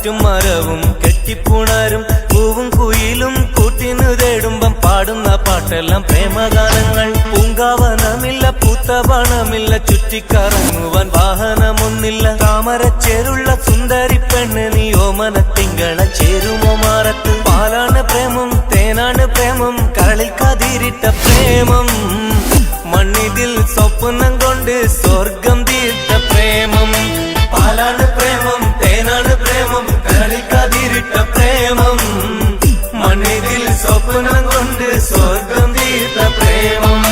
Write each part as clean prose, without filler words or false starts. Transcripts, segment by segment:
കാറ്റും മരവും കെട്ടിപ്പുണരും പൂവും കുയിലും കൂട്ടിനു തേടുമ്പം പാടുന്ന പാട്ടെല്ലാം പ്രേമഗാനങ്ങൾ. പൂങ്കാവനമില്ല പൂത്തവണമില്ല ചുറ്റിക്കറങ്ങുവാൻ വാഹനമൊന്നില്ല. താമരച്ചേരുള്ള സുന്ദരി പെണ്ണ് നീ ഓമന തിങ്കള ചേരുമോ മാറത്ത്. പാലാണ് പ്രേമം തേനാണ് പ്രേമം കരളിൽ കതിരിട്ട പ്രേമം. മണ്ണിതിൽ സ്വപ്നം കൊണ്ട് സ്വർഗം തീർത്ത പ്രേമം. പാലാണ് പ്രേമം തേനാണ് പ്രേമം കരളിൽ കതിരിട്ട പ്രേമം. മണ്ണിതിൽ സ്വപ്നം കൊണ്ട് സ്വർഗം തീർത്ത പ്രേമം.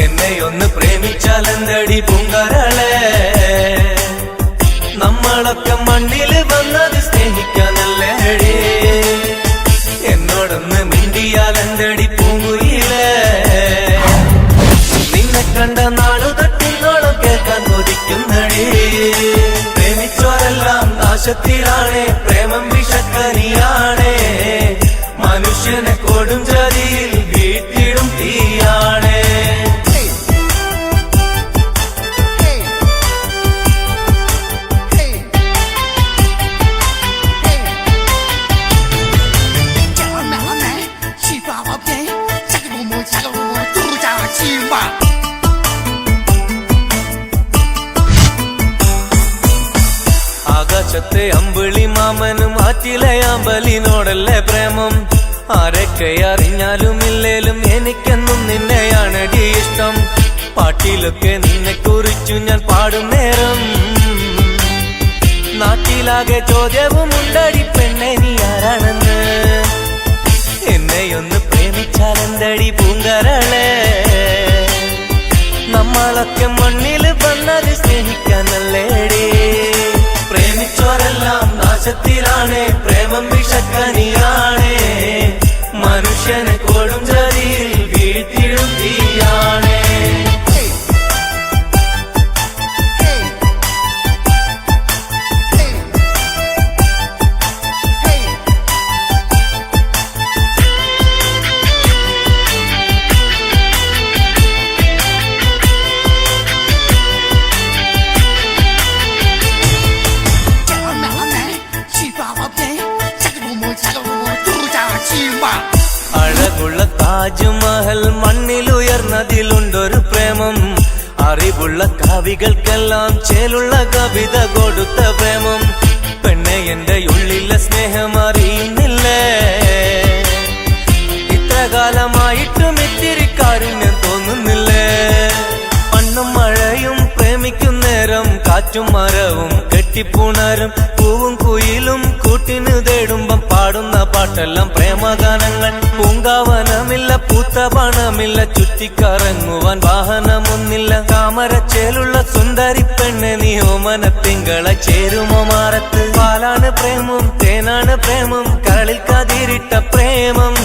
എന്നെ ഒന്ന് പ്രേമിച്ചാലെന്തടി പൂങ്കരളെ. നമ്മളൊക്കെ മണ്ണില് വന്നത് സ്നേഹിക്കാനല്ലേടി. എന്നോടൊന്ന് മിണ്ടിയാലെന്തടി പൂങ്കുയിലേ. നിന്നെ കണ്ട നാളു തൊട്ടിന്നോളം കേൾക്കാൻ കൊതിക്കുന്നടി. പ്രേമിച്ചോരെല്ലാം നാശത്തിലാണേ പ്രേമം വിഷക്കനിയാണേ. മനുഷ്യനെ കൊടും ചതിയിൽ വീട്ടിടും തീയാണേ. ആകാശത്തെ അമ്പിളി മാമനും ആറ്റിലെ അമ്പലിനോടല്ലേ പ്രേമം. ആരൊക്കെ അറിഞ്ഞാലും ഇല്ലേലും എനിക്കെന്നും നിന്നെയാണടി ഇഷ്ടം. പാട്ടിലൊക്കെ നിന്നെ കുറിച്ചു ഞാൻ പാടും നേരം നാട്ടിലാകെ ചോദ്യവും ഉണ്ടടി പെണ്ണെ നീ ആരാണെന്ന്. എന്നെയൊന്ന് പ്രേമിച്ചാലെന്തടി പൂങ്കരളെ. നമ്മളൊക്കെ മണ്ണില് വന്നത് സ്നേഹിക്കാനല്ലേടി. പ്രേമിച്ചോരെല്ലാം നാശത്തിലാണേ പ്രേമം വിഷക്കനിയാണേ. മനുഷ്യനെ കൊടും ചതിയിൽ വീട്ടിടും തീയാണേ. അഴകുള്ള താജ്മഹൽ മണ്ണിലുയർന്നതിലുണ്ടൊരു പ്രേമം. അറിവുള്ള കവികൾക്കെല്ലാം ചേലുള്ള കവിത കൊടുത്ത പ്രേമം. പെണ്ണെ എന്റെ ഉള്ളിലെ സ്നേഹം അറിയുന്നില്ലേ. ഇത്ര കാലമായിട്ടും ഇത്തിരി കാരുണ്യം തോന്നുന്നില്ലേ. മണ്ണും മഴയും പ്രേമിക്കും നേരം കാറ്റും മരവും കെട്ടിപ്പുണരും പൂവും കുയിലും കൂട്ടിനു തേടുമ്പം പാടുന്ന പാട്ടെല്ലാം പ്രേമഗാനങ്ങൾ. പൂങ്കാവനമില്ല പൂത്തപണമില്ല ചുറ്റിക്കറങ്ങുവാൻ വാഹനമൊന്നില്ല. താമരച്ചേലുള്ള സുന്ദരി പെണ്ണ് നീ ഓമന തിങ്കള ചേരുമോ മാറത്ത്. പാലാണ് പ്രേമം തേനാണ് പ്രേമം കരളിൽ കതിരിട്ട പ്രേമം.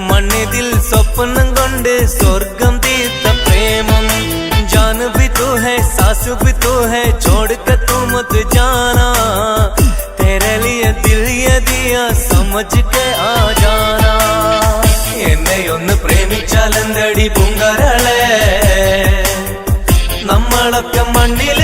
മണ്ണിതിൽ സ്വപ്നം കൊണ്ട് സ്വർഗം തീർത്ത പ്രേമം. जान भी तू है सास भी तू है छोड़ कर तू मत जाना. तेरे लिए दिल ये दिया समझ के आ जाना. എന്നെ ഒന്ന് പ്രേമിച്ചാലെന്തടി പൂങ്കരളെ. നമ്മളൊക്കെ മണ്ണിൽ